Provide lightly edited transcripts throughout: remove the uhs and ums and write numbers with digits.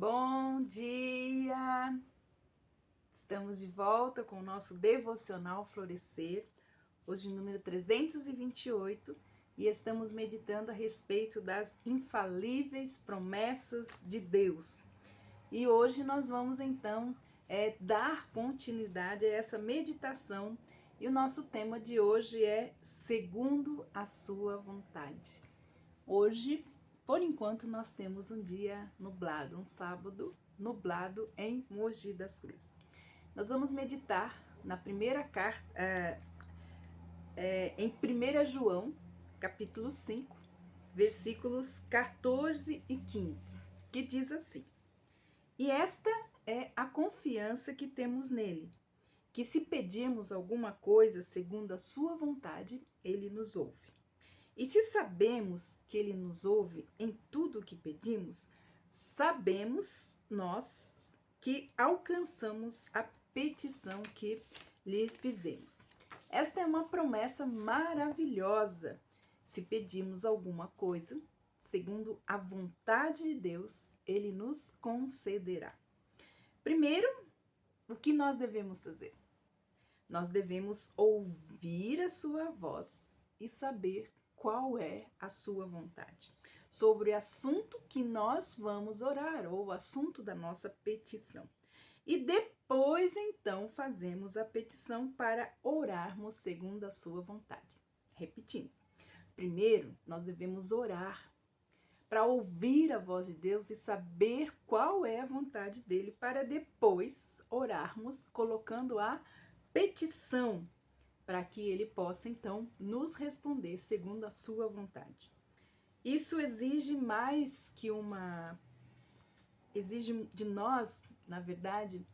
Bom dia! Estamos de volta com o nosso devocional Florescer, hoje número 328, e estamos meditando a respeito das infalíveis promessas de Deus. E hoje nós vamos então dar continuidade a essa meditação, e o nosso tema de hoje é segundo a sua vontade. Hoje, por enquanto, nós temos um dia nublado, um sábado nublado em Mogi das Cruzes. Nós vamos meditar na primeira carta, em 1 João, capítulo 5, versículos 14 e 15, que diz assim: E esta é a confiança que temos nele, que se pedirmos alguma coisa segundo a sua vontade, ele nos ouve. E se sabemos que ele nos ouve em tudo o que pedimos, sabemos nós que alcançamos a petição que lhe fizemos. Esta é uma promessa maravilhosa. Se pedirmos alguma coisa, segundo a vontade de Deus, ele nos concederá. Primeiro, o que nós devemos fazer? Nós devemos ouvir a sua voz e saber qual é a sua vontade sobre o assunto que nós vamos orar, ou o assunto da nossa petição. E depois, então, fazemos a petição para orarmos segundo a sua vontade. Repetindo, primeiro, nós devemos orar para ouvir a voz de Deus e saber qual é a vontade dele, para depois orarmos colocando a petição, para que ele possa, então, nos responder segundo a sua vontade. Isso exige mais que exige de nós, na verdade,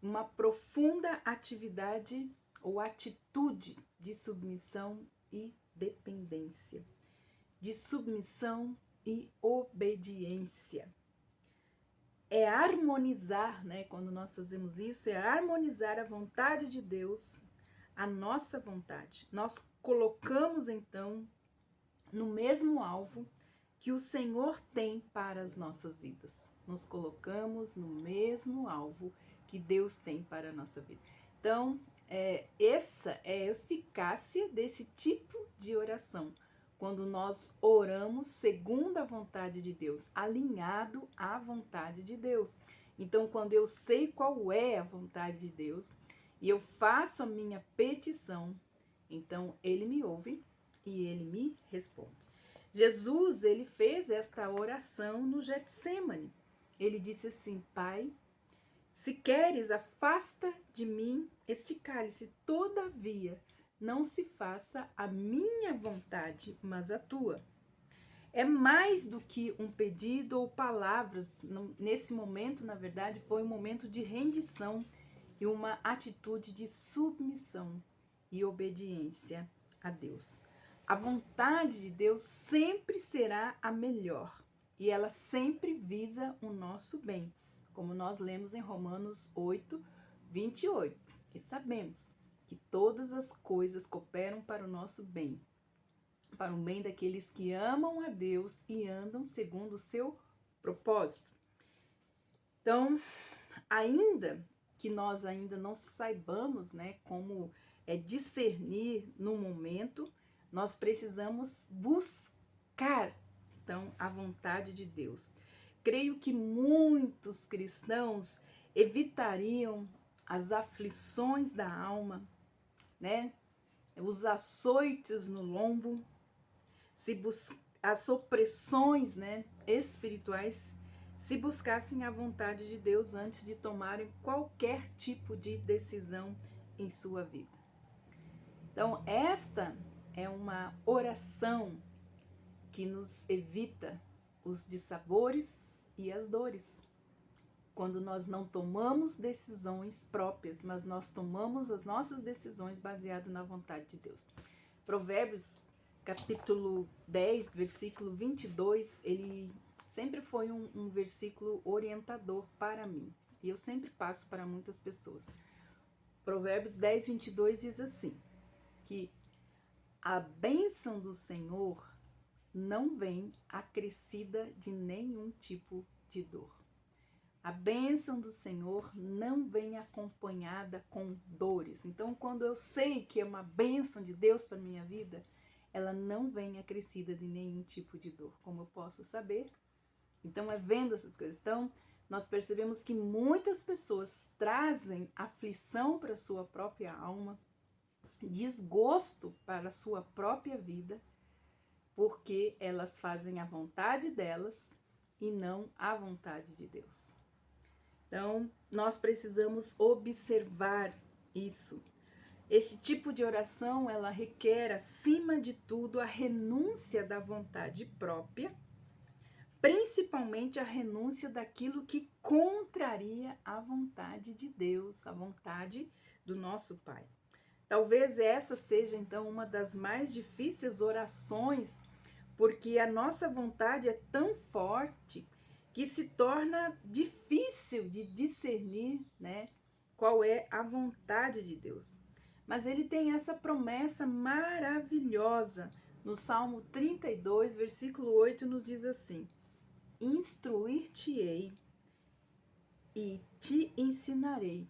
uma profunda atividade ou atitude de submissão e dependência, de submissão e obediência. É harmonizar, né? Quando nós fazemos isso, é harmonizar a vontade de Deus, a nossa vontade. Nós colocamos, então, no mesmo alvo que o Senhor tem para as nossas vidas. Nos colocamos no mesmo alvo que Deus tem para a nossa vida. Então, essa é a eficácia desse tipo de oração, quando nós oramos segundo a vontade de Deus, alinhado à vontade de Deus. Então, quando eu sei qual é a vontade de Deus e eu faço a minha petição, então ele me ouve e ele me responde. Jesus, ele fez esta oração no Getsêmani. Ele disse assim: Pai, se queres, afasta de mim este cálice, todavia não se faça a minha vontade, mas a tua. É mais do que um pedido ou palavras. Nesse momento, na verdade, foi um momento de rendição e uma atitude de submissão e obediência a Deus. A vontade de Deus sempre será a melhor e ela sempre visa o nosso bem, como nós lemos em Romanos 8, 28. E sabemos que todas as coisas cooperam para o nosso bem, para o bem daqueles que amam a Deus e andam segundo o seu propósito. Então, ainda que nós ainda não saibamos, né, como discernir no momento, nós precisamos buscar, então, a vontade de Deus. Creio que muitos cristãos evitariam as aflições da alma, né? Os açoites no lombo, as opressões, né, espirituais, se buscassem a vontade de Deus antes de tomarem qualquer tipo de decisão em sua vida. Então, esta é uma oração que nos evita os dissabores e as dores. Quando nós não tomamos decisões próprias, mas nós tomamos as nossas decisões baseadas na vontade de Deus. Provérbios, capítulo 10, versículo 22, ele sempre foi um versículo orientador para mim. E eu sempre passo para muitas pessoas. Provérbios 10, 22 diz assim, que a bênção do Senhor não vem acrescida de nenhum tipo de dor. A bênção do Senhor não vem acompanhada com dores. Então, quando eu sei que é uma bênção de Deus para minha vida, ela não vem acrescida de nenhum tipo de dor. Como eu posso saber? Então, é vendo essas coisas. Então, nós percebemos que muitas pessoas trazem aflição para a sua própria alma, desgosto para a sua própria vida, porque elas fazem a vontade delas e não a vontade de Deus. Então, nós precisamos observar isso. Este tipo de oração, ela requer, acima de tudo, a renúncia da vontade própria, principalmente a renúncia daquilo que contraria a vontade de Deus, a vontade do nosso Pai. Talvez essa seja, então, uma das mais difíceis orações, porque a nossa vontade é tão forte que se torna difícil de discernir, né, qual é a vontade de Deus. Mas ele tem essa promessa maravilhosa. No Salmo 32, versículo 8, nos diz assim: instruir-te-ei e te ensinarei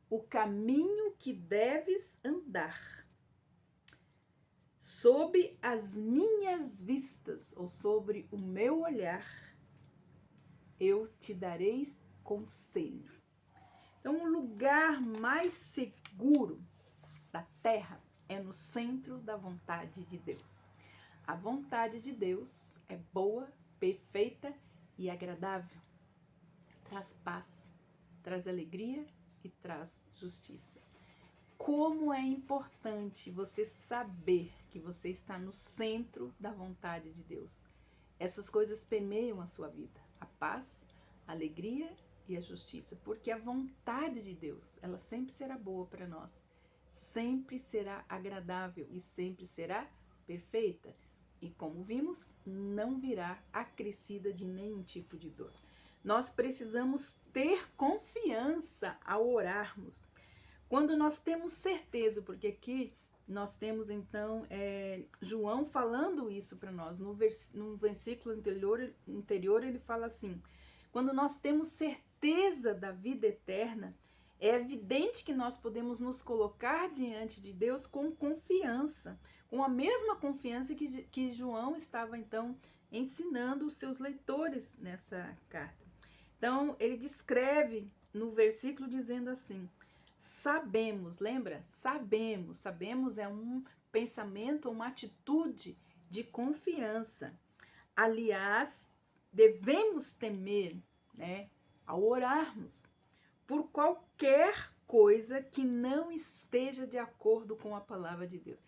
o caminho que deves andar. Sob as minhas vistas, ou sobre o meu olhar, eu te darei conselho. Então, o lugar mais seguro da terra é no centro da vontade de Deus. A vontade de Deus é boa, perfeita e agradável. Traz paz, traz alegria e traz justiça. Como é importante você saber que você está no centro da vontade de Deus. Essas coisas permeiam a sua vida, a paz, a alegria e a justiça, porque a vontade de Deus, ela sempre será boa para nós, sempre será agradável e sempre será perfeita. E como vimos, não virá acrescida de nenhum tipo de dor. Nós precisamos ter confiança ao orarmos. Quando nós temos certeza, porque aqui nós temos então João falando isso para nós, no versículo anterior ele fala assim: quando nós temos certeza da vida eterna, é evidente que nós podemos nos colocar diante de Deus com confiança, com a mesma confiança que João estava então ensinando os seus leitores nessa carta. Então ele descreve no versículo dizendo assim: sabemos, lembra? Sabemos é um pensamento, uma atitude de confiança. Aliás, devemos temer, né, ao orarmos, por qualquer coisa que não esteja de acordo com a palavra de Deus.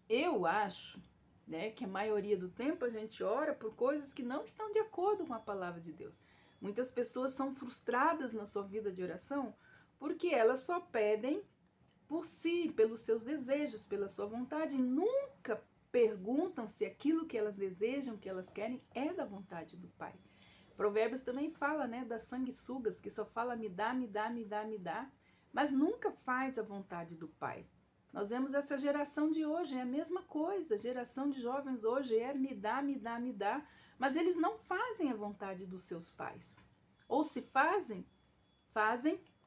Eu acho, né, que a maioria do tempo a gente ora por coisas que não estão de acordo com a palavra de Deus. Muitas pessoas são frustradas na sua vida de oração porque elas só pedem por si, pelos seus desejos, pela sua vontade, e nunca perguntam se aquilo que elas desejam, que elas querem, é da vontade do Pai. Provérbios também fala, né, das sanguessugas, que só fala me dá, me dá, me dá, me dá, mas nunca faz a vontade do Pai. Nós vemos essa geração de hoje, é a mesma coisa, a geração de jovens hoje é me dá, me dá, me dá, mas eles não fazem a vontade dos seus pais. Ou se fazem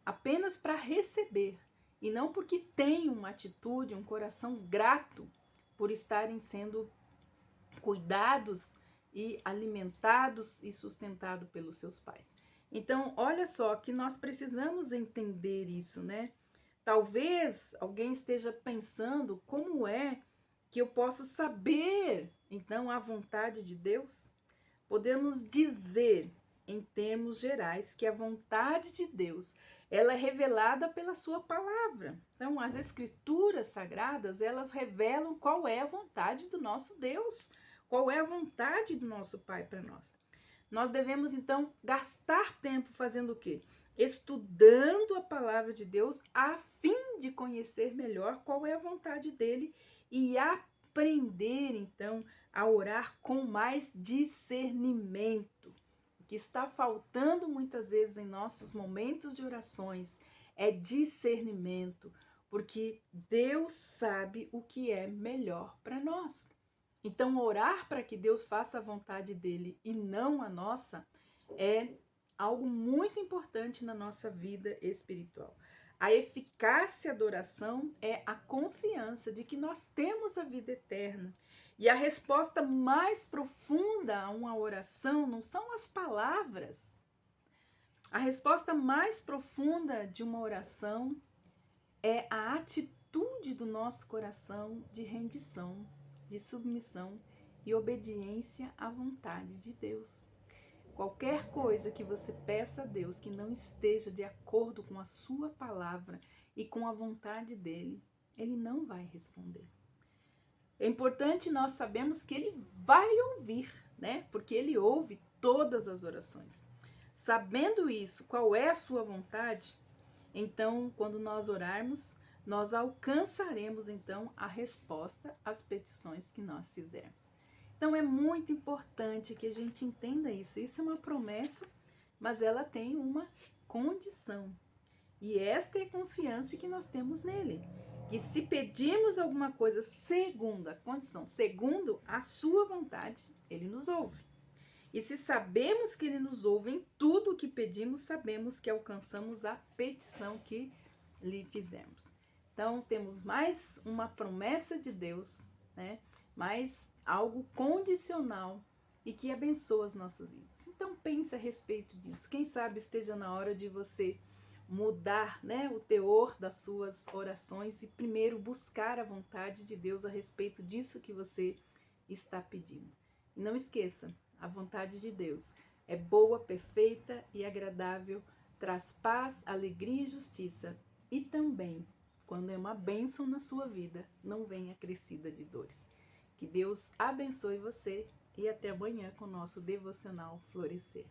apenas para receber, e não porque têm uma atitude, um coração grato por estarem sendo cuidados e alimentados e sustentados pelos seus pais. Então, olha só que nós precisamos entender isso, né? Talvez alguém esteja pensando como é que eu posso saber, então, a vontade de Deus? Podemos dizer, em termos gerais, que a vontade de Deus, ela é revelada pela sua palavra. Então, as escrituras sagradas, elas revelam qual é a vontade do nosso Deus, qual é a vontade do nosso Pai para nós. Nós devemos, então, gastar tempo fazendo o quê? Estudando a palavra de Deus a fim de conhecer melhor qual é a vontade dele e aprender, então, a orar com mais discernimento. O que está faltando muitas vezes em nossos momentos de orações é discernimento, porque Deus sabe o que é melhor para nós. Então, orar para que Deus faça a vontade dele e não a nossa é algo muito importante na nossa vida espiritual. A eficácia da oração é a confiança de que nós temos a vida eterna. E a resposta mais profunda a uma oração não são as palavras. A resposta mais profunda de uma oração é a atitude do nosso coração de rendição, de submissão e obediência à vontade de Deus. Qualquer coisa que você peça a Deus que não esteja de acordo com a sua palavra e com a vontade dele, ele não vai responder. É importante nós sabermos que ele vai ouvir, né? Porque ele ouve todas as orações. Sabendo isso, qual é a sua vontade, então, quando nós orarmos, nós alcançaremos então a resposta às petições que nós fizermos. Então é muito importante que a gente entenda isso. Isso é uma promessa, mas ela tem uma condição. E esta é a confiança que nós temos nele. Que se pedirmos alguma coisa segundo a condição, segundo a sua vontade, ele nos ouve. E se sabemos que ele nos ouve em tudo o que pedimos, sabemos que alcançamos a petição que lhe fizemos. Então, temos mais uma promessa de Deus, né? Mais algo condicional e que abençoa as nossas vidas. Então, pense a respeito disso. Quem sabe esteja na hora de você mudar, né, o teor das suas orações e primeiro buscar a vontade de Deus a respeito disso que você está pedindo. E não esqueça, a vontade de Deus é boa, perfeita e agradável, traz paz, alegria e justiça. E também, quando é uma bênção na sua vida, não vem acrescida de dores. Que Deus abençoe você e até amanhã com o nosso devocional Florescer.